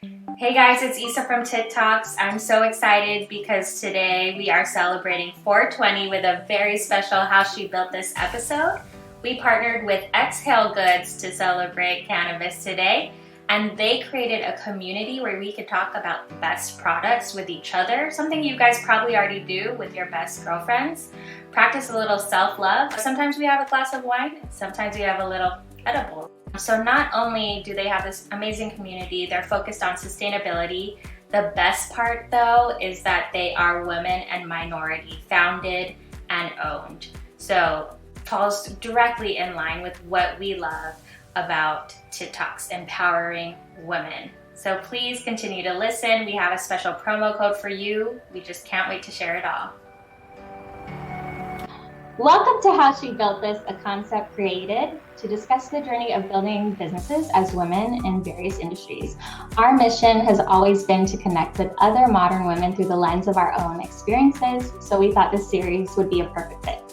Hey guys, it's Issa from TikToks. I'm so excited because today we are celebrating 420 with a very special How She Built This episode. We partnered with Xhale Goods to celebrate cannabis today, and they created a community where we could talk about the best products with each other, something you guys probably already do with your best girlfriends. Practice a little self-love. Sometimes we have a glass of wine, sometimes we have a little edible. So not only do they have this amazing community, they're focused on sustainability. The best part though is that they are women and minority founded and owned. So falls directly in line with what we love about TikToks, empowering women. So please continue to listen. We have a special promo code for you. We just can't wait to share it all. Welcome to How She Built This, a concept created to discuss the journey of building businesses as women in various industries. Our mission has always been to connect with other modern women through the lens of our own experiences, so we thought this series would be a perfect fit.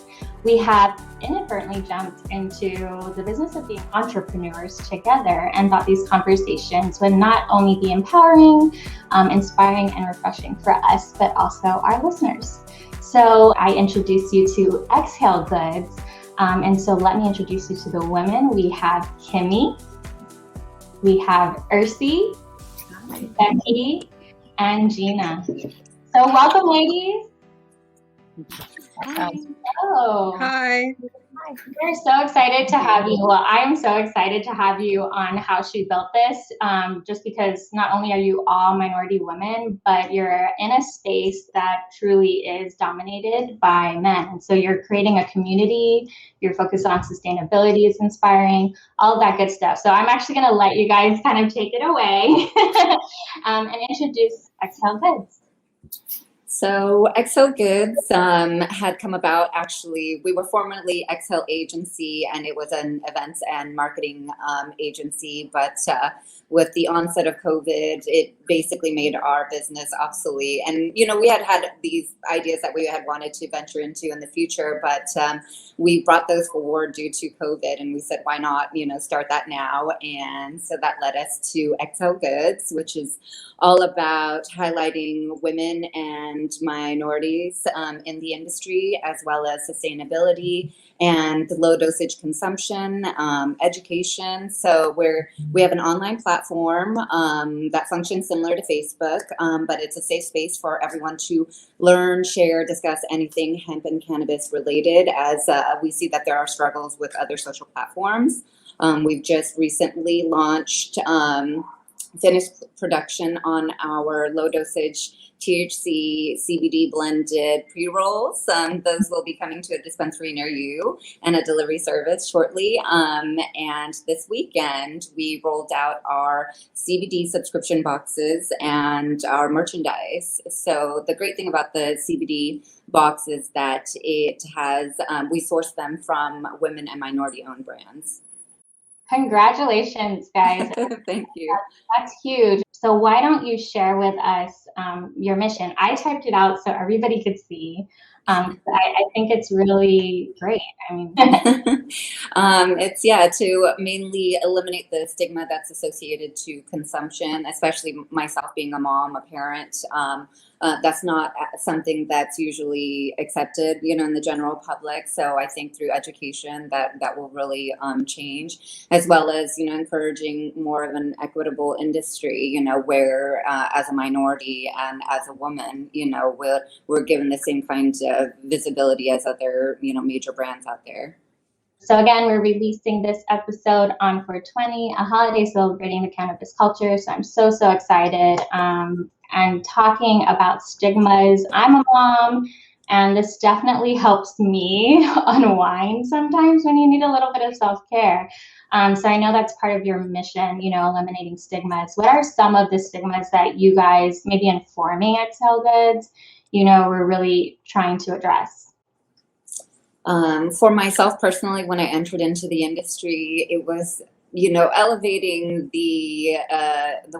We have inadvertently jumped into the business of being entrepreneurs together and thought these conversations would not only be empowering, inspiring, and refreshing for us, but also our listeners. So I introduce you to Xhale Goods. And so let me introduce you to the women. We have Kimmie, we have Ursi, Becky, and Gina. So welcome, ladies. Hi. Hello. Hi. We're so excited to have you. Well, I am so excited to have you on How She Built This, just because not only are you all minority women, but you're in a space that truly is dominated by men. And so you're creating a community, you're focused on sustainability, it's inspiring, all of that good stuff. So I'm actually going to let you guys kind of take it away and introduce Xhale Goods. So Xhale Goods had come about, actually, we were formerly Xhale Agency, and it was an events and marketing agency, but with the onset of COVID, it basically made our business obsolete. And, you know, we had these ideas that we had wanted to venture into in the future, but we brought those forward due to COVID, and we said, why not, you know, start that now? And so that led us to Xhale Goods, which is all about highlighting women and minorities in the industry, as well as sustainability and low dosage consumption, education. So we have an online platform that functions similar to Facebook, but it's a safe space for everyone to learn, share, discuss anything hemp and cannabis related, as we see that there are struggles with other social platforms. We've just recently launched finished production on our low dosage THC CBD blended pre-rolls. Those will be coming to a dispensary near you and a delivery service shortly. And this weekend we rolled out our CBD subscription boxes and our merchandise. So the great thing about the CBD box is that it has, we source them from women and minority owned brands. Congratulations, guys. Thank you. That's huge. So why don't you share with us your mission? I typed it out so everybody could see. I think it's really great. I mean, it's to mainly eliminate the stigma that's associated to consumption, especially myself being a mom, a parent. That's not something that's usually accepted, you know, in the general public. So I think through education that will really change, as well as, you know, encouraging more of an equitable industry, you know, where as a minority and as a woman, you know, we're given the same kind of visibility as other, you know, major brands out there. So again, we're releasing this episode on 420, a holiday celebrating the cannabis culture. So I'm so excited. And talking about stigmas. I'm a mom, and this definitely helps me unwind sometimes when you need a little bit of self-care. So I know that's part of your mission, you know, eliminating stigmas. What are some of the stigmas that you guys, maybe informing Xhale Goods, you know, we're really trying to address? For myself personally, when I entered into the industry, it was, you know, elevating the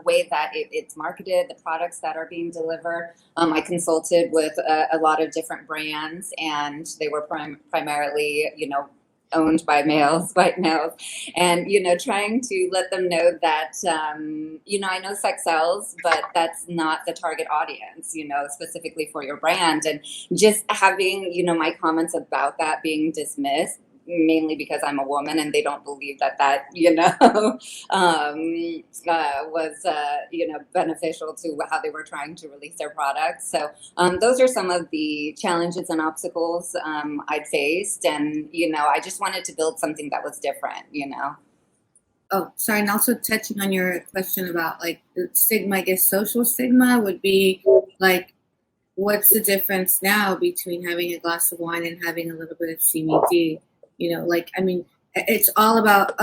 way that it's marketed, the products that are being delivered. I consulted with a lot of different brands, and they were primarily, you know, owned by males, white males, and trying to let them know that I know sex sells, but that's not the target audience, specifically for your brand, and just having my comments about that being dismissed, mainly because I'm a woman and they don't believe that was beneficial to how they were trying to release their products. So those are some of the challenges and obstacles I'd faced, and I just wanted to build something that was different. Oh, sorry, and also touching on your question about like the stigma, I guess social stigma would be like, what's the difference now between having a glass of wine and having a little bit of CBD? It's all about,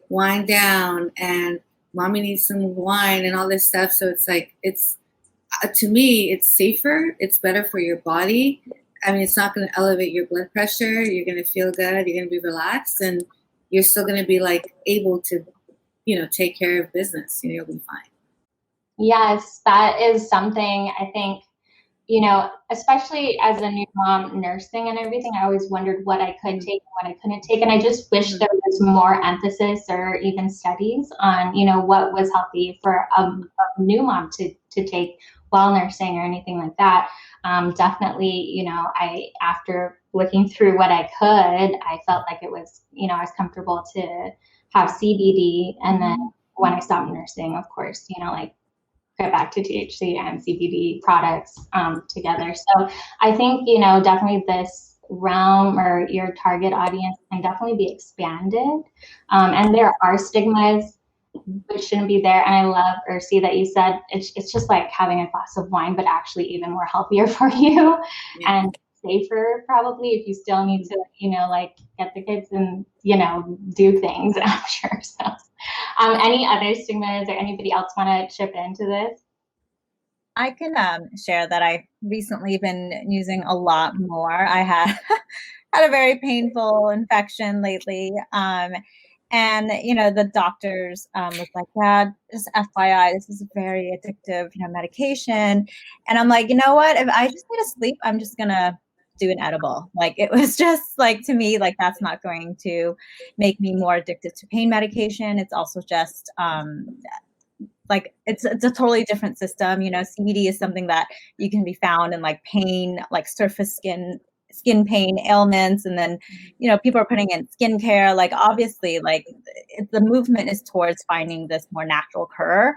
wind down and mommy needs some wine and all this stuff. So it's like, to me, it's safer. It's better for your body. It's not going to elevate your blood pressure. You're going to feel good. You're going to be relaxed, and you're still going to be able to, take care of business. You'll be fine. Yes, that is something I think, especially as a new mom nursing and everything, I always wondered what I could take and what I couldn't take. And I just wish there was more emphasis or even studies on, what was healthy for a new mom to take while nursing or anything like that. Definitely, after looking through what I could, I felt like it was, I was comfortable to have CBD. And then when I stopped nursing, of course, get back to THC and CBD products together. So I think, definitely this realm or your target audience can definitely be expanded. And there are stigmas which shouldn't be there. And I love or see that you said it's just like having a glass of wine, but actually even more healthier for you and safer probably if you still need to, get the kids and, do things, I'm sure. So any other stigmas or anybody else want to chip into this? I can share that I've recently been using a lot more. I had a very painful infection lately. And, the doctors was like, yeah, just FYI, this is a very addictive, medication. And I'm like, you know what? If I just need to sleep, I'm just going to do an edible. It was just to me, that's not going to make me more addicted to pain medication. It's also just, it's a totally different system. CBD is something that you can be found in pain, surface skin pain ailments. And then, people are putting in skincare, obviously, the movement is towards finding this more natural cure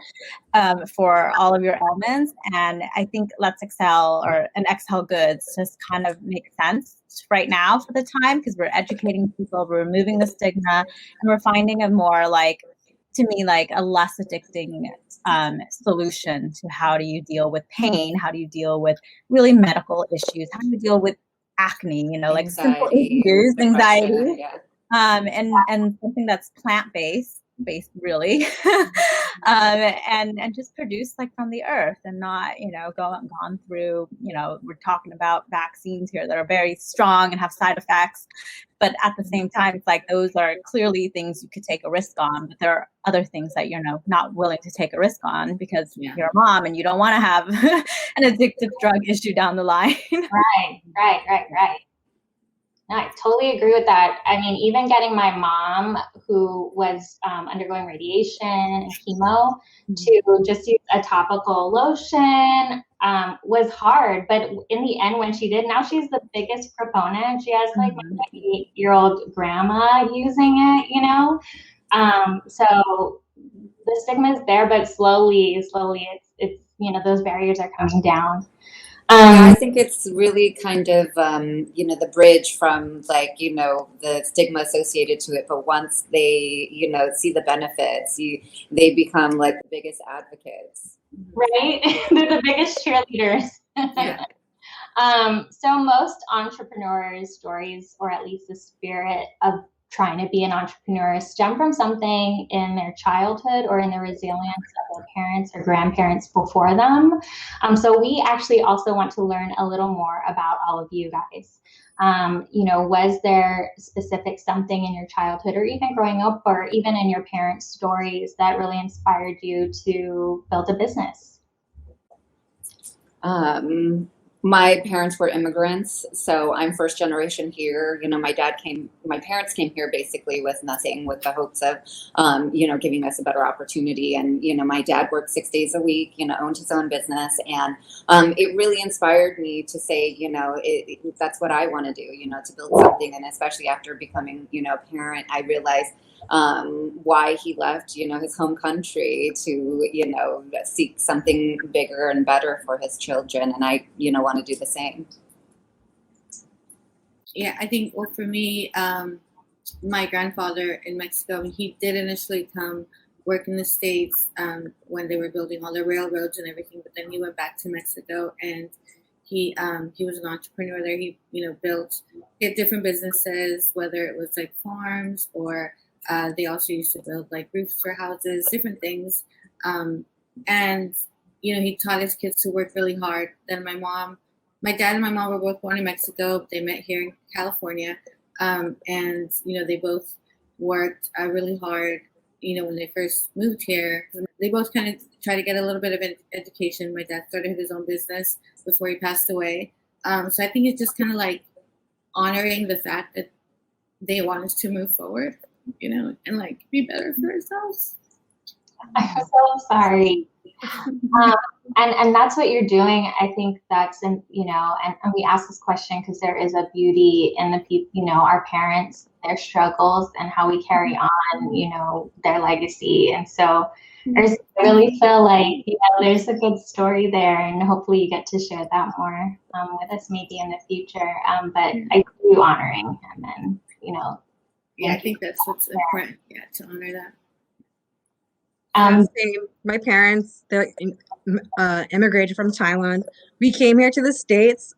for all of your ailments. And I think Let's Xhale and Xhale Goods just kind of make sense right now for the time, because we're educating people, we're removing the stigma, and we're finding a more to me, a less addicting solution to how do you deal with pain, how do you deal with really medical issues, how do you deal with acne, simple issues, anxiety, and something that's plant-based really, and just produced from the earth and not, gone through, we're talking about vaccines here that are very strong and have side effects. But at the same time, it's those are clearly things you could take a risk on, but there are other things that you're not willing to take a risk on because you're a mom and you don't want to have an addictive drug issue down the line. Right. No, I totally agree with that. Even getting my mom, who was undergoing radiation and chemo, to just use a topical lotion was hard. But in the end, when she did, now she's the biggest proponent. She has my 98-year-old grandma using it, So the stigma is there, but slowly, it's those barriers are coming down. I think it's really kind of, the bridge from the stigma associated to it. But once they, see the benefits, they become the biggest advocates. Right? They're the biggest cheerleaders. Yeah. So most entrepreneurs' stories, or at least the spirit of trying to be an entrepreneur, stem from something in their childhood or in the resilience of their parents or grandparents before them. So we actually also want to learn a little more about all of you guys. Was there specific something in your childhood or even growing up or even in your parents' stories that really inspired you to build a business? My parents were immigrants, so I'm first generation here. You know, my parents came here basically with nothing, with the hopes of, giving us a better opportunity. And, my dad worked 6 days a week, owned his own business. And it really inspired me to say, that's what I want to do, to build something. And especially after becoming, a parent, I realized why he left, his home country to, seek something bigger and better for his children. And I, want to do the same. Yeah, I think, well, for me, my grandfather in Mexico, he did initially come work in the States when they were building all the railroads and everything, but then he went back to Mexico, and he was an entrepreneur there. He had different businesses, whether it was like farms or they also used to build like roofs for houses, different things. And, he taught his kids to work really hard. Then my dad and my mom were both born in Mexico. They met here in California. And, they both worked really hard, when they first moved here. They both kind of tried to get a little bit of an education. My dad started his own business before he passed away. So I think it's just kind of like honoring the fact that they want us to move forward, and like be better for ourselves. I'm so sorry. And that's what you're doing. I think that's, and we ask this question because there is a beauty in the people, our parents, their struggles, and how we carry on, their legacy. And so I really feel like, there's a good story there, and hopefully you get to share that more with us maybe in the future. But I do honoring him, and, Yeah, I think that's what's important, to honor that. Same. My parents, they immigrated from Thailand. We came here to the States.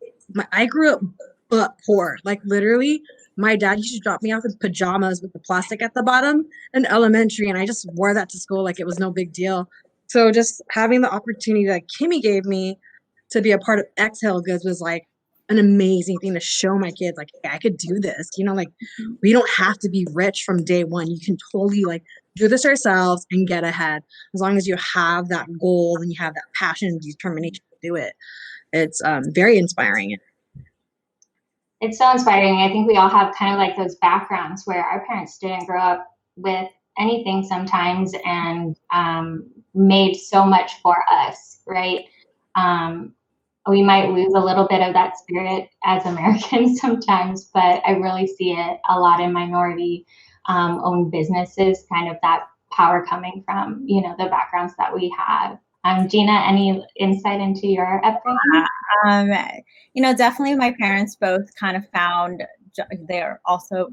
I grew up but poor. Like literally, my dad used to drop me off in pajamas with the plastic at the bottom in elementary, and I just wore that to school like it was no big deal. So just having the opportunity that Kimmie gave me to be a part of Xhale Goods was like an amazing thing to show my kids, like, hey, I could do this. We don't have to be rich from day one. You can totally like do this ourselves and get ahead as long as you have that goal and you have that passion and determination to do it. It's very inspiring. It's so inspiring. I think we all have kind of like those backgrounds where our parents didn't grow up with anything sometimes, and made so much for us, right? We might lose a little bit of that spirit as Americans sometimes, but I really see it a lot in minority owned businesses, kind of that power coming from, the backgrounds that we have. Gina, any insight into your upbringing? Definitely my parents both kind of found, I'm also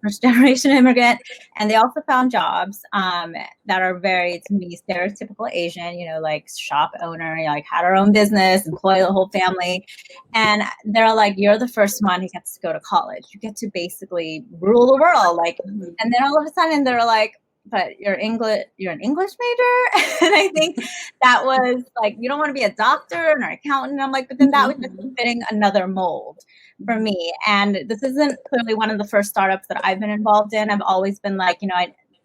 first generation immigrant, and they also found jobs that are very, to me, stereotypical Asian, like shop owner, like had our own business, employ the whole family. And they're like, you're the first one who gets to go to college. You get to basically rule the world. And then all of a sudden they're like, but you're an English major. And I think that was like, you don't want to be a doctor or an accountant. I'm like, but then that was just fitting another mold for me. And this isn't clearly one of the first startups that I've been involved in. I've always been like,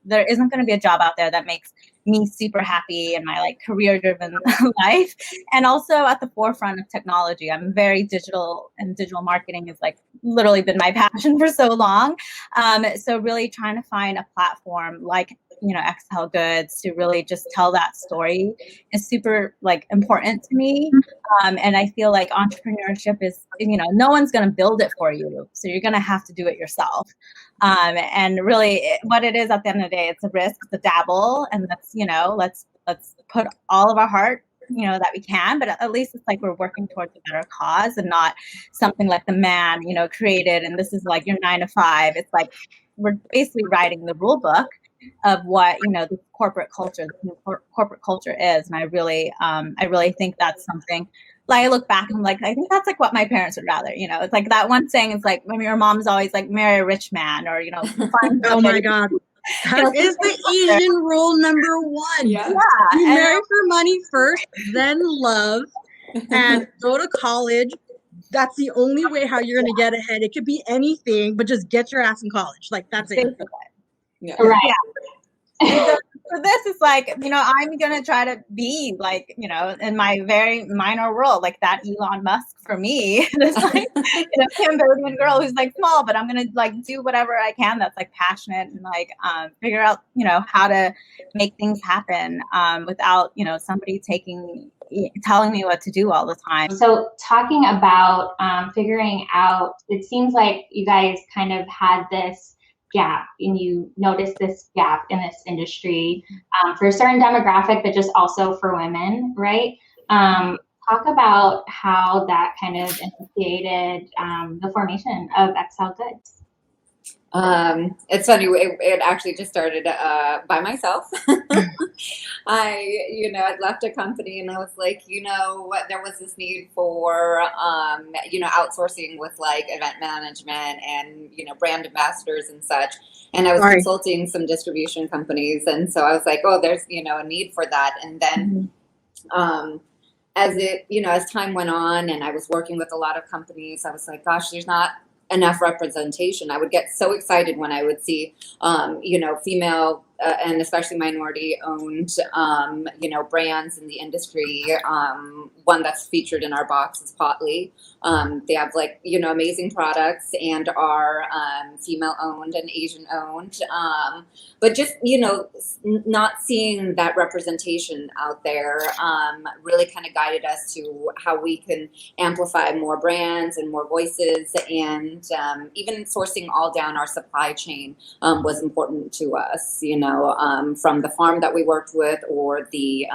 there isn't going to be a job out there that makes me super happy in my like career driven life. And also at the forefront of technology. I'm very digital, and digital marketing has like literally been my passion for so long. So really trying to find a platform like, Xhale Goods to really just tell that story is super like important to me. And I feel like entrepreneurship is, no one's going to build it for you. So you're going to have to do it yourself. And really what it is at the end of the day, it's a risk, it's a dabble, and let's put all of our heart, that we can, but at least it's like we're working towards a better cause and not something like the man, created. And this is like your 9 to 5. It's like, we're basically writing the rule book of what, the corporate culture is. And I really think that's something, like I look back and I'm like, I think that's like what my parents would rather, it's like that one saying, it's like when your mom's always like, marry a rich man, or, find Oh my God. That is the Asian rule number 1. Yeah. You marry for money first, then love, and go to college. That's the only way how you're going to get ahead. It could be anything, but just get your ass in college. Like, that's it. Yeah. Right. Yeah. for this, it's like, I'm going to try to be like, in my very minor role, like that Elon Musk for me. This like, Cambodian girl who's like small, but I'm going to like do whatever I can that's like passionate and like figure out, how to make things happen without, somebody telling me what to do all the time. So talking about figuring out, it seems like you guys kind of had this gap and you noticed this gap in this industry for a certain demographic, but just also for women, right? Talk about how that kind of initiated the formation of Xhale Goods. It's funny. It actually just started by myself. I'd left a company and I was like, there was this need for, outsourcing with like event management and, brand ambassadors and such. And I was consulting some distribution companies. And so I was like, oh, there's, a need for that. And then, as time went on and I was working with a lot of companies, I was like, gosh, there's not enough representation. I would get so excited when I would see, female and especially minority-owned, brands in the industry. One that's featured in our box is Potly. They have amazing products and are female-owned and Asian-owned. But just not seeing that representation out there really kind of guided us to how we can amplify more brands and more voices, and even sourcing all down our supply chain was important to us. From the farm that we worked with or the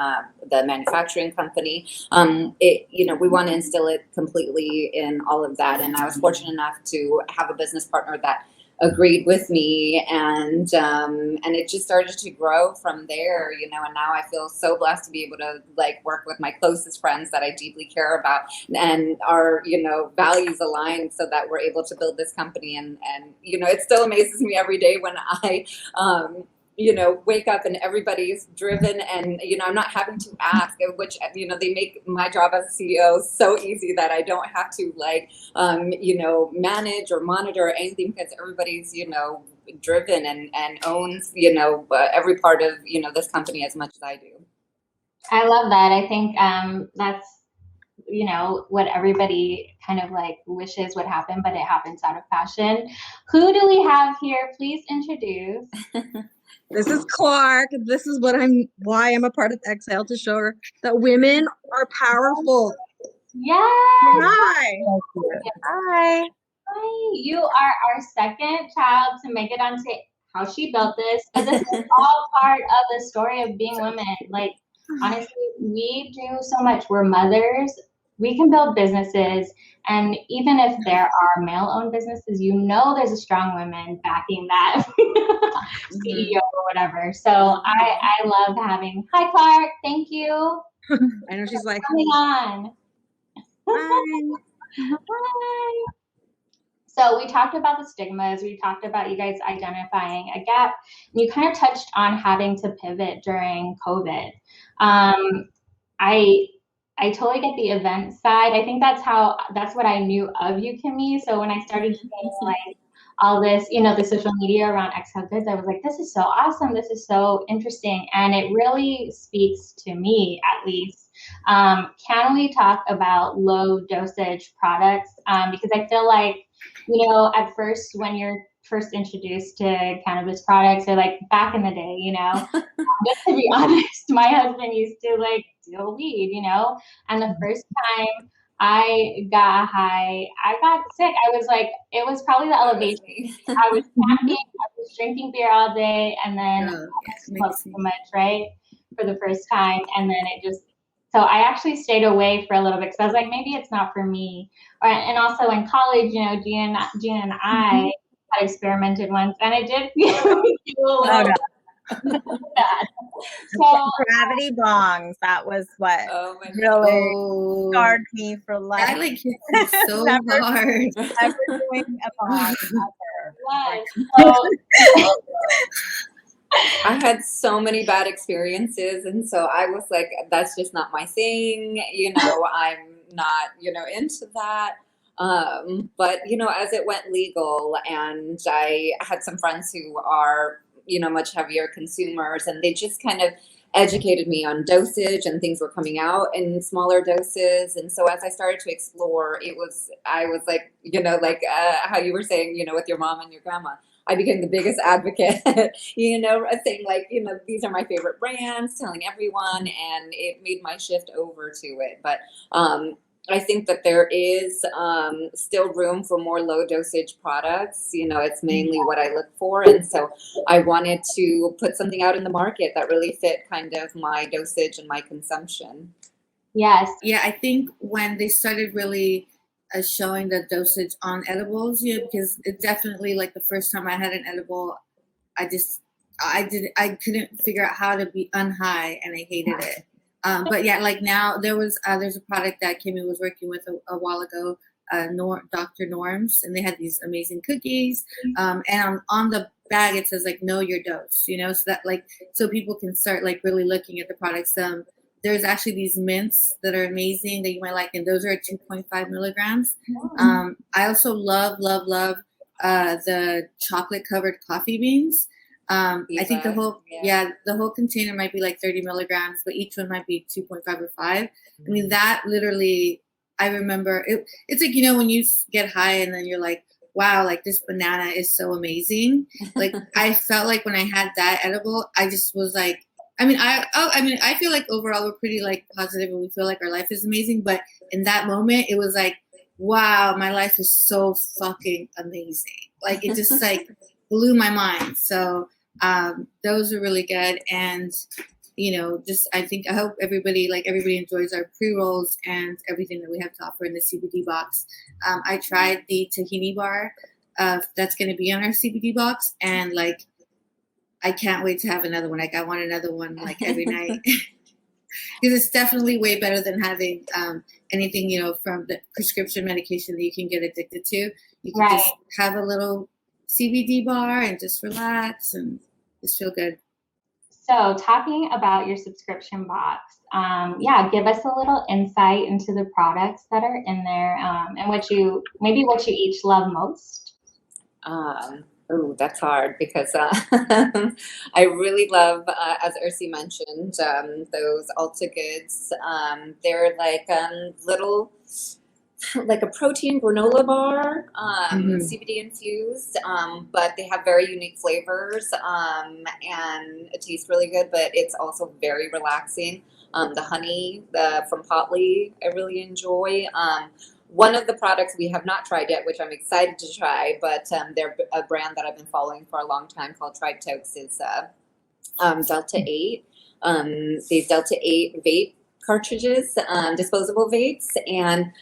manufacturing company, we want to instill it completely in all of that. And I was fortunate enough to have a business partner that agreed with me, and it just started to grow from there, and now I feel so blessed to be able to work with my closest friends that I deeply care about, and our values aligned, so that we're able to build this company. And it still amazes me every day when I wake up and everybody's driven, and I'm not having to ask, which they make my job as a CEO so easy that I don't have to manage or monitor or anything, because everybody's driven and owns every part of this company as much as I do. I love that. I think that's what everybody kind of wishes would happen, but it happens out of passion. Who do we have here? Please introduce. This is Clark. This is why I'm a part of Xhale, to show her that women are powerful. Yes. Hi. Hi. Hi. You are our second child to make it onto How She Built This. But this is all part of the story of being women. Honestly, we do so much. We're mothers. We can build businesses. And even if there are male-owned businesses, there's a strong woman backing that CEO or whatever. So I love having, hi, Clark. Thank you. I know she's like, coming on. Hi. Hi. So we talked about the stigmas. We talked about you guys identifying a gap. And you kind of touched on having to pivot during COVID. I totally get the event side. I think that's what I knew of you, Kimmie. So when I started seeing all this, the social media around Xhale Goods, I was like, this is so awesome. This is so interesting. And it really speaks to me, at least. Can we talk about low dosage products? Because I feel like, at first, when you're first introduced to cannabis products, or back in the day, just to be honest, my husband used to deal weed, and the first time I got high, I got sick. I was it was probably the elevation. I was camping, I was drinking beer all day, and then I smoked so much, right, for the first time, and then so I actually stayed away for a little bit, because I was like, maybe it's not for me. And also in college, Gina and I had experimented once, and I did feel a little bad. So Gravity bongs. That was what really scarred me for life. That hit me so hard. Never doing a bong ever. Yes. So, I had so many bad experiences, and so I was like, that's just not my thing. I'm not, into that. But, as it went legal, and I had some friends who are, much heavier consumers, and they just kind of educated me on dosage, and things were coming out in smaller doses. And so as I started to explore, I was like, how you were saying, with your mom and your grandma, I became the biggest advocate, saying like, these are my favorite brands, telling everyone, and it made my shift over to it. But I think that there is still room for more low dosage products. It's mainly what I look for. And so I wanted to put something out in the market that really fit kind of my dosage and my consumption. Yes. Yeah, I think when they started really showing the dosage on edibles, because it definitely, like the first time I had an edible, I couldn't figure out how to be unhigh, and I hated it. But yeah, like now there's a product that Kimmie was working with a while ago, Dr. Norm's, and they had these amazing cookies. And on the bag it says like know your dose, so that so people can start like really looking at the products. There's actually these mints that are amazing that you might like, and those are 2.5 milligrams. I also love the chocolate covered coffee beans. I think the whole container might be like 30 milligrams, but each one might be 2.5 or 5. I mean, that literally, I remember it's like, when you get high and then you're like, wow, like this banana is so amazing. Like I felt like when I had that edible, I just was like, I feel like overall we're pretty like positive and we feel like our life is amazing. But in that moment, it was like, wow, my life is so fucking amazing. Like it just like blew my mind. So those are really good. And, I hope everybody enjoys our pre-rolls and everything that we have to offer in the CBD box. I tried the tahini bar that's going to be on our CBD box, and like, I can't wait to have another one. Like I want another one like every night, because it's definitely way better than having anything, from the prescription medication that you can get addicted to. You can just have a little CBD bar and just relax and just feel good. So talking about your subscription box, give us a little insight into the products that are in there, and what you each love most. Oh, that's hard because I really love, as Ursi mentioned, those Ulta Goods. They're like little, like a protein granola bar, CBD infused, but they have very unique flavors, and it tastes really good, but it's also very relaxing. The honey from Potley, I really enjoy. One of the products we have not tried yet, which I'm excited to try, but they're a brand that I've been following for a long time called Tribe Tokes, is Delta 8. These Delta 8 vape cartridges, disposable vapes, and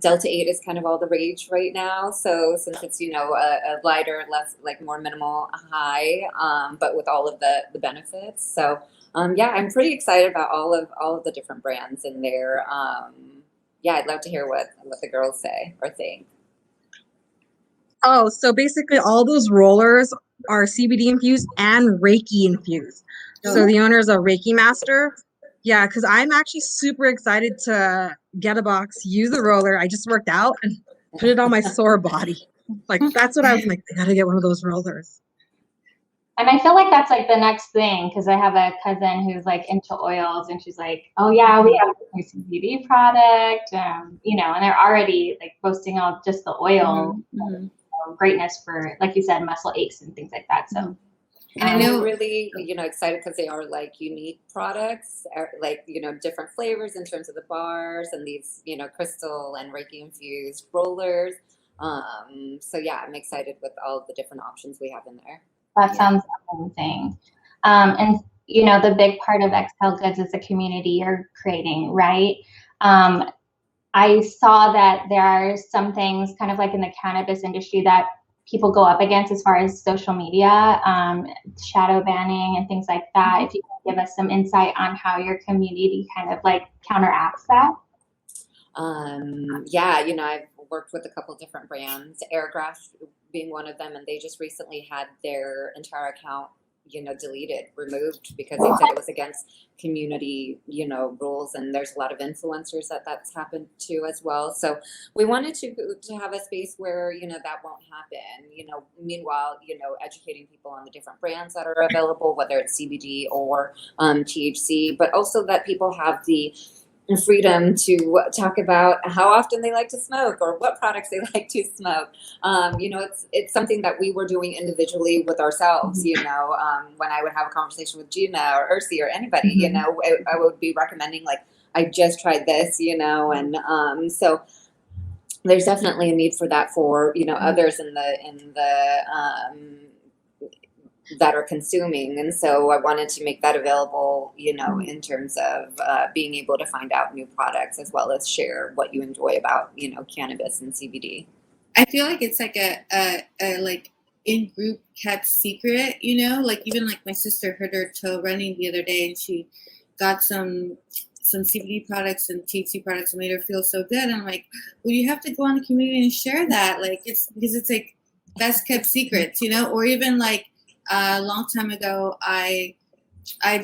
Delta 8 is kind of all the rage right now. So since it's, a lighter, less, like more minimal high, but with all of the benefits. So I'm pretty excited about all of the different brands in there. I'd love to hear what the girls say or think. Oh, so basically all those rollers are CBD infused and Reiki infused. So the owner is a Reiki master. Yeah, because I'm actually super excited to get a box, use the roller. I just worked out and put it on my sore body. Like, that's what I was like, I gotta get one of those rollers. And I feel like that's like the next thing, because I have a cousin who's like into oils, and she's like, oh yeah, we have a CBD product, and they're already like boasting out just the oil greatness for, like you said, muscle aches and things like that. So. And I know really, excited because they are like unique products, like, different flavors in terms of the bars and these, crystal and Reiki infused rollers. So yeah, I'm excited with all the different options we have in there. That sounds amazing. And the big part of Xhale Goods is the community you're creating, right? I saw that there are some things kind of like in the cannabis industry that people go up against as far as social media, shadow banning and things like that. If you can give us some insight on how your community kind of like counteracts that. I've worked with a couple different brands, Airgraph being one of them, and they just recently had their entire account, deleted, removed, because they said it was against community, rules. And there's a lot of influencers that's happened to as well. So we wanted to have a space where, that won't happen, meanwhile, educating people on the different brands that are available, whether it's CBD or THC, but also that people have the freedom to talk about how often they like to smoke or what products they like to smoke. It's something that we were doing individually with ourselves. When I would have a conversation with Gina or Ursi or anybody, I would be recommending, like, I just tried this, and so there's definitely a need for that for others in the that are consuming. And so I wanted to make that available, in terms of being able to find out new products as well as share what you enjoy about, cannabis and CBD. I feel like it's like a like in-group kept secret, like even like my sister hurt her toe running the other day and she got some CBD products and THC products and made her feel so good. And I'm like, well, you have to go on the community and share that. Like it's because it's like best kept secrets, or even like, a long time ago, I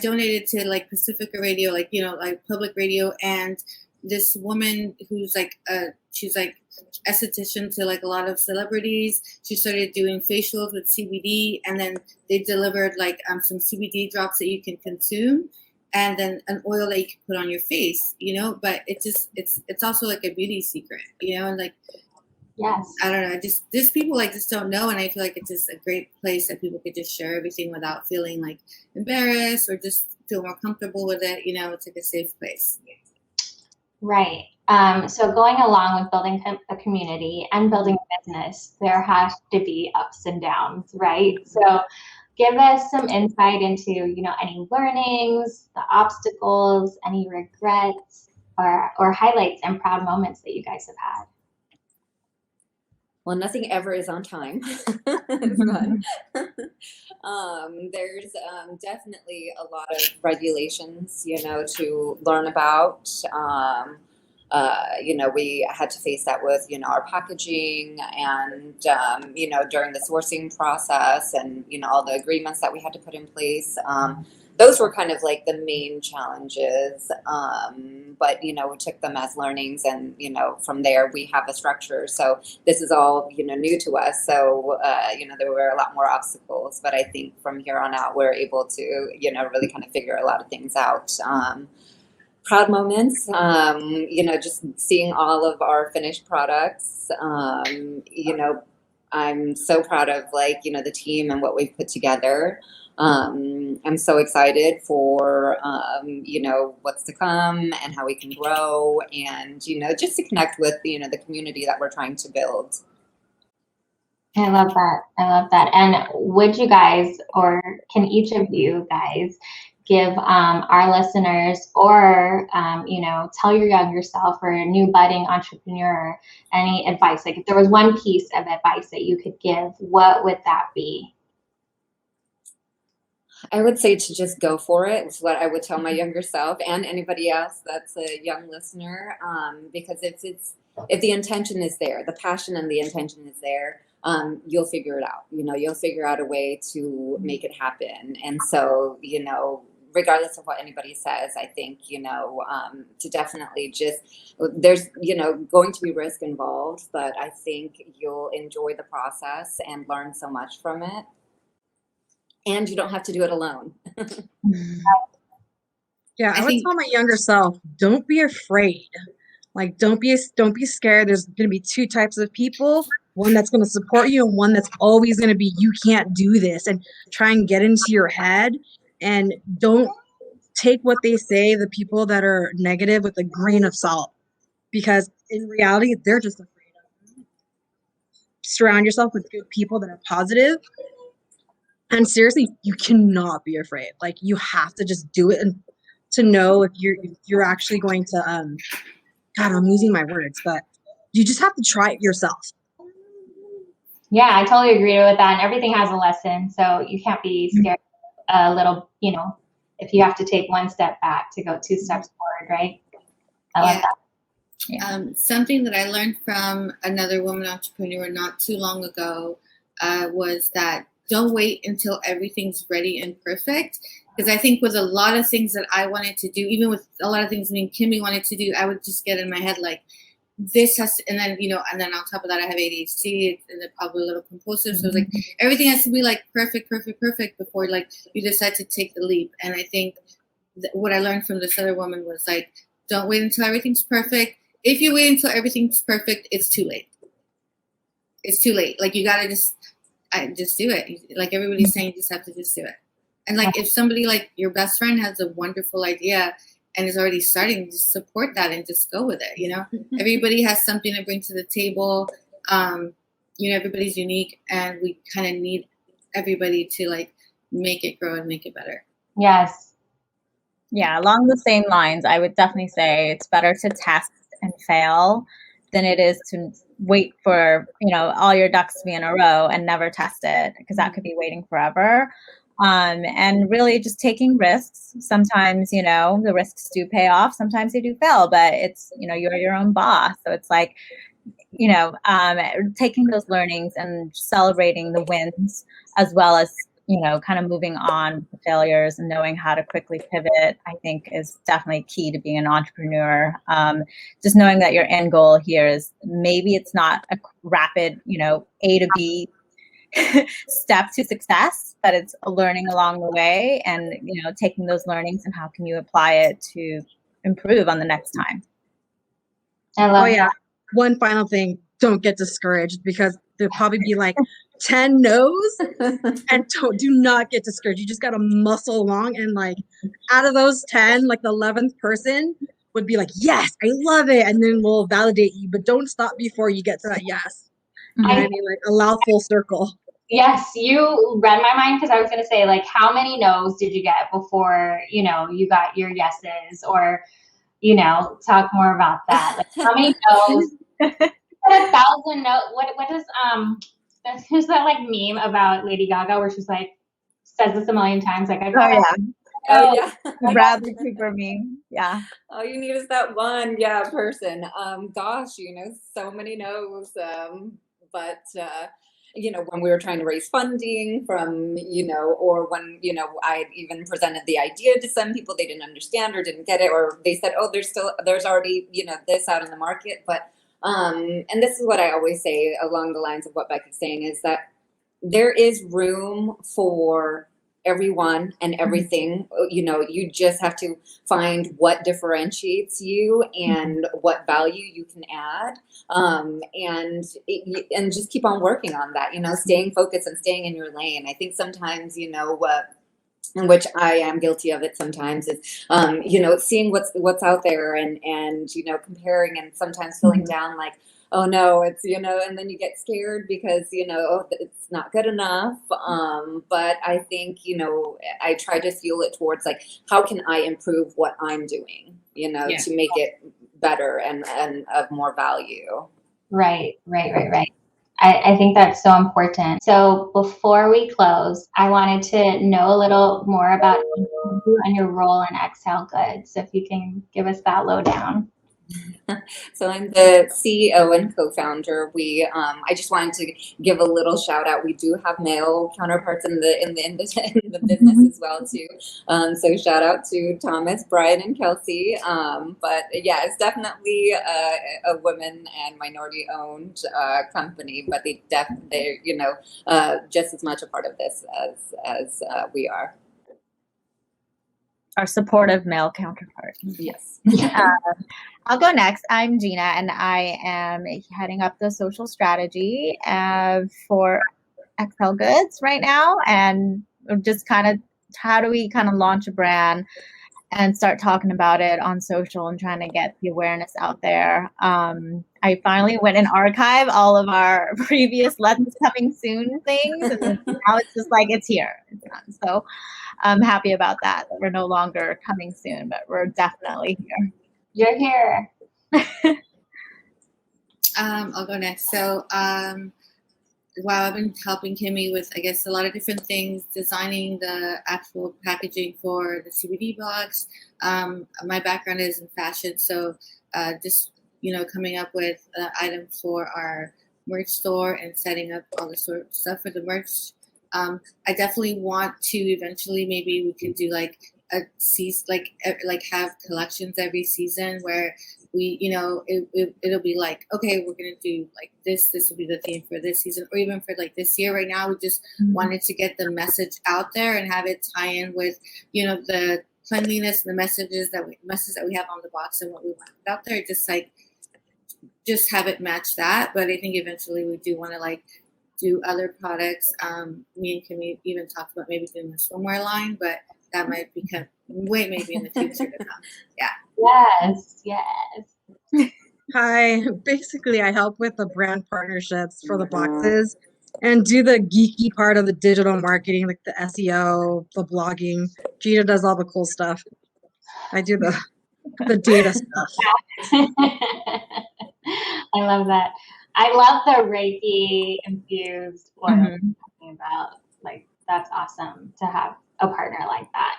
donated to like Pacifica Radio, like like public radio, and this woman who's like she's like esthetician to like a lot of celebrities. She started doing facials with CBD, and then they delivered like some CBD drops that you can consume, and then an oil that you can put on your face, But it's also like a beauty secret, and like. Yes. I don't know. Just people like just don't know, and I feel like it's just a great place that people could just share everything without feeling like embarrassed or just feel more comfortable with it. It's like a safe place. Right. So going along with building a community and building a business, there has to be ups and downs, right? So give us some insight into, any learnings, the obstacles, any regrets, or highlights and proud moments that you guys have had. Well, nothing ever is on time. It's fun. There's definitely a lot of regulations, to learn about. We had to face that with, our packaging and, during the sourcing process and, all the agreements that we had to put in place. Those were kind of like the main challenges. But, we took them as learnings and, from there we have a structure. So this is all, new to us. So, there were a lot more obstacles, but I think from here on out, we're able to, really kind of figure a lot of things out. Proud moments, just seeing all of our finished products. I'm so proud of the team and what we've put together. I'm so excited for, what's to come and how we can grow and, just to connect with, the community that we're trying to build. I love that. And would you guys, or can each of you guys give our listeners or, tell your younger self or a new budding entrepreneur any advice? Like if there was one piece of advice that you could give, what would that be? I would say to just go for it. It's what I would tell my younger self and anybody else that's a young listener. Because if the intention is there, the passion and the intention is there, you'll figure it out. You'll figure out a way to make it happen. And so, regardless of what anybody says, I think, to definitely there's, going to be risk involved, but I think you'll enjoy the process and learn so much from it. And you don't have to do it alone. Yeah, I would tell my younger self, don't be afraid. Like, don't be scared. There's going to be two types of people. One that's going to support you and one that's always going to be, you can't do this, and try and get into your head. And don't take what they say, the people that are negative, with a grain of salt. Because in reality, they're just afraid of you. Surround yourself with good people that are positive. And seriously, you cannot be afraid. Like, you have to just do it, and to know if you're actually going to God, I'm losing my words, but you just have to try it yourself. Yeah, I totally agree with that. And everything has a lesson, so you can't be scared a little, if you have to take one step back to go two steps forward, right? I love that. Yeah. Something that I learned from another woman entrepreneur not too long ago was that don't wait until everything's ready and perfect. Because I think with a lot of things that I wanted to do, even with a lot of things me and Kimmie wanted to do, I would just get in my head like, this has to, and then, and then on top of that, I have ADHD and then probably a little compulsive. So it's like everything has to be like perfect before like you decide to take the leap. And I think what I learned from this other woman was like, don't wait until everything's perfect. If you wait until everything's perfect, it's too late. It's too late. Like you gotta just do it. Like everybody's saying, you just have to just do it. And like if somebody like your best friend has a wonderful idea and is already starting, just support that and just go with it. Everybody has something to bring to the table. Everybody's unique, and we kind of need everybody to like make it grow and make it better. Yes. Yeah, along the same lines, I would definitely say it's better to test and fail than it is to wait for, all your ducks to be in a row and never test it, because that could be waiting forever. And really just taking risks. Sometimes, the risks do pay off. Sometimes they do fail, but it's, you're your own boss. So it's like, taking those learnings and celebrating the wins, as well as, kind of moving on to failures and knowing how to quickly pivot, I think is definitely key to being an entrepreneur. Just knowing that your end goal here is maybe it's not a rapid, A to B step to success, but it's a learning along the way, and taking those learnings and how can you apply it to improve on the next time. I love yeah. One final thing, don't get discouraged, because there'll probably be like 10 no's, and do not get discouraged. You just got to muscle along, and like out of those 10, like the 11th person would be like, yes, I love it, and then we'll validate you, but don't stop before you get to that yes. You know what I mean? Like allow full circle. Yes, you read my mind, because I was going to say, like, how many no's did you get before, you got your yeses? Or, talk more about that. Like, how many no's? 1,000 no. What does who's that like meme about Lady Gaga where she's like says this a million times? Like, Bradley Cooper meme. Yeah. All you need is that one person. Gosh, so many no's. But when we were trying to raise funding from, or when, I even presented the idea to some people, they didn't understand or didn't get it, or they said, oh, there's already, this out in the market. But, and this is what I always say along the lines of what Becky's saying, is that there is room for everyone and everything. You just have to find what differentiates you and what value you can add, and just keep on working on that. Staying focused and staying in your lane. I think sometimes in which I am guilty of it sometimes, is seeing what's out there and comparing, and sometimes feeling down like, oh no, it's, and then you get scared because, it's not good enough. But I think, I try to fuel it towards like, how can I improve what I'm doing, to make it better and of more value. Right. I think that's so important. So before we close, I wanted to know a little more about you and your role in Xhale Goods. So if you can give us that lowdown. So I'm the CEO and co-founder. I just wanted to give a little shout out. We do have male counterparts in the business as well too. So shout out to Thomas, Brian, and Kelsey. But yeah, it's definitely a women and minority owned company. But they're just as much a part of this as we are. Our supportive male counterpart. Yes. I'll go next. I'm Gina, and I am heading up the social strategy for Xhale Goods right now, and just kind of how do we kind of launch a brand and start talking about it on social and trying to get the awareness out there. I finally went and archived all of our previous Let's Coming Soon things, and now it's just like it's here. It's done. So I'm happy about that we're no longer coming soon, but we're definitely here. You're here. I'll go next. So, wow, I've been helping Kimmie with, I guess, a lot of different things, designing the actual packaging for the CBD box. My background is in fashion, so just, coming up with items for our merch store and setting up all the sort of stuff for the merch. I definitely want to eventually, maybe we could do like a season, like have collections every season where we, it'll be like, okay, we're going to do like this will be the theme for this season, or even for like this year. Right now, we just wanted to get the message out there and have it tie in with, the cleanliness and the messages that we have on the box and what we want out there. Just have it match that. But I think eventually we do want to like do other products. Me and Kimmie even talked about maybe doing a swimwear line, but that might become maybe in the future to come. Yeah. Yes. Hi. Basically, I help with the brand partnerships for the boxes and do the geeky part of the digital marketing, like the SEO, the blogging. Gina does all the cool stuff. I do the data stuff. I love that. I love the Reiki infused oil you're talking about. Like, that's awesome to have a partner like that.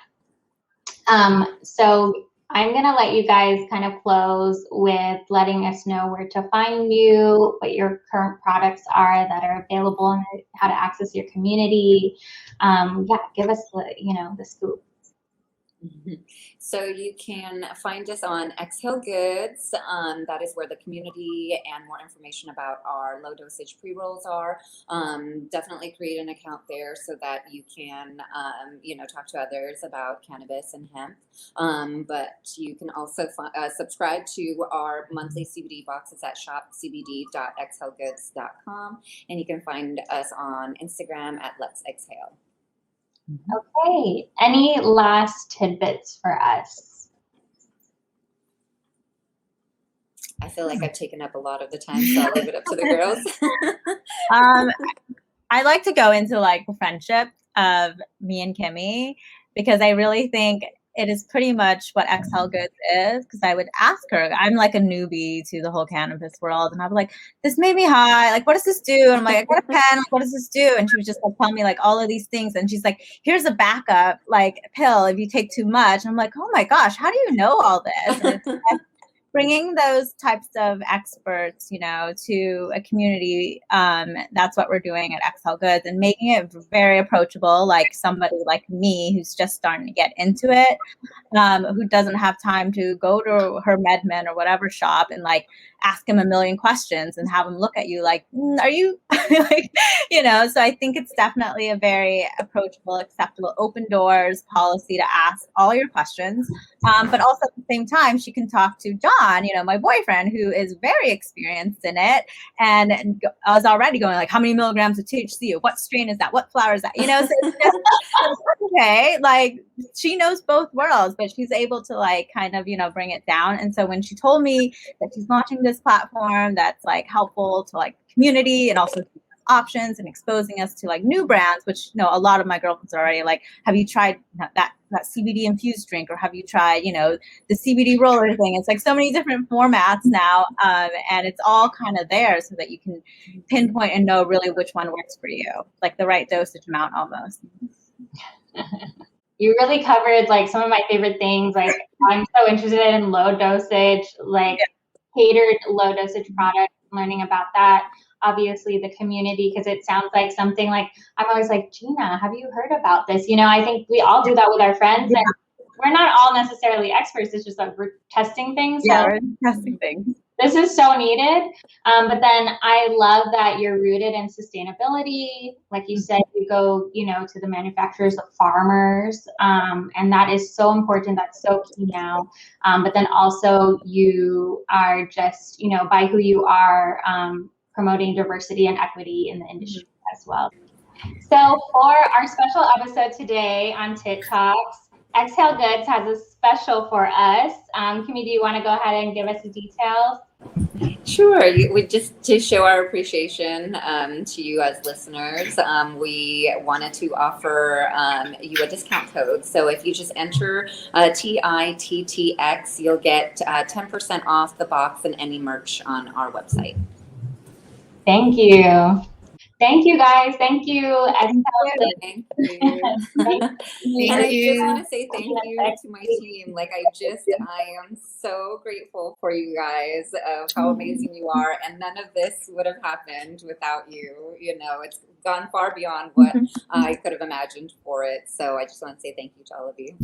So I'm going to let you guys kind of close with letting us know where to find you, what your current products are that are available, and how to access your community. Give us the scoop. So you can find us on Xhale Goods. That is where the community and more information about our low dosage pre-rolls are. Definitely create an account there so that you can, talk to others about cannabis and hemp. But you can also subscribe to our monthly CBD boxes at shopcbd.xhalegoods.com. And you can find us on Instagram at Let's Exhale. Okay. Any last tidbits for us? I feel like I've taken up a lot of the time, so I'll leave it up to the girls. I like to go into like the friendship of me and Kimmie, because I really think it is pretty much what Xhale Goods is. Because I would ask her, I'm like a newbie to the whole cannabis world, and I'd be like, this made me high. Like, what does this do? And I'm like, I got a pen. Like, what does this do? And she would just like tell me like all of these things. And she's like, here's a backup like pill if you take too much. And I'm like, oh my gosh, how do you know all this? And it's like, bringing those types of experts, to a community, that's what we're doing at Xhale Goods, and making it very approachable, like somebody like me who's just starting to get into it, who doesn't have time to go to her MedMen or whatever shop and like ask him a million questions and have him look at you like, are you like, so I think it's definitely a very approachable, acceptable, open doors policy to ask all your questions. But also at the same time, she can talk to John, my boyfriend, who is very experienced in it. And I was already going like, how many milligrams of THC? What strain is that? What flower is that? So it's just okay. Like, she knows both worlds, but she's able to like kind of, bring it down. And so when she told me that she's launching this platform that's like helpful to like community and also options and exposing us to like new brands, which a lot of my girlfriends are already like, have you tried that CBD infused drink, or have you tried the CBD roller thing? It's like so many different formats now, and it's all kind of there so that you can pinpoint and know really which one works for you, like the right dosage amount almost. You really covered like some of my favorite things. Like, I'm so interested in low dosage, like catered low dosage products, learning about that. Obviously the community, because it sounds like something like, I'm always like, Gina, have you heard about this? I think we all do that with our friends, and we're not all necessarily experts. It's just like we're testing things. Yeah, we're testing things. This is so needed. But then I love that you're rooted in sustainability. Like you said, you go, to the manufacturers, the farmers, and that is so important. That's so key now. But then also you are just, by who you are, promoting diversity and equity in the industry as well. So for our special episode today on TikToks, Xhale Goods has a special for us. Kimmie, do you want to go ahead and give us the details? Sure. We just to show our appreciation to you as listeners, we wanted to offer you a discount code. So if you just enter TITTX, you'll get 10% off the box and any merch on our website. Thank you. Thank you guys. Thank you. Thank you. Thank And I you. just want to say thank you to my team. Like I am so grateful for you guys of how amazing you are. And none of this would have happened without you. You know, it's gone far beyond what I could have imagined for it. So I just want to say thank you to all of you.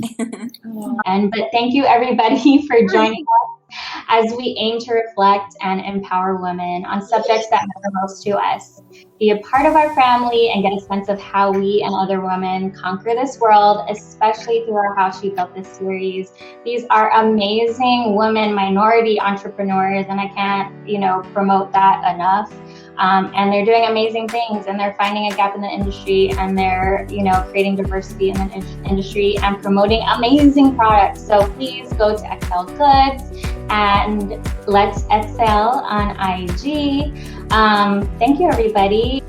But thank you everybody for joining us as we aim to reflect and empower women on subjects that matter most to us. Be a part of our family and get a sense of how we and other women conquer this world, especially through our How She Built This series. These are amazing women, minority entrepreneurs, and I can't, promote that enough. And they're doing amazing things, and they're finding a gap in the industry, and they're, creating diversity in the industry and promoting amazing products. So please go to Xhale Goods and let's Xhale on IG. Thank you, everybody.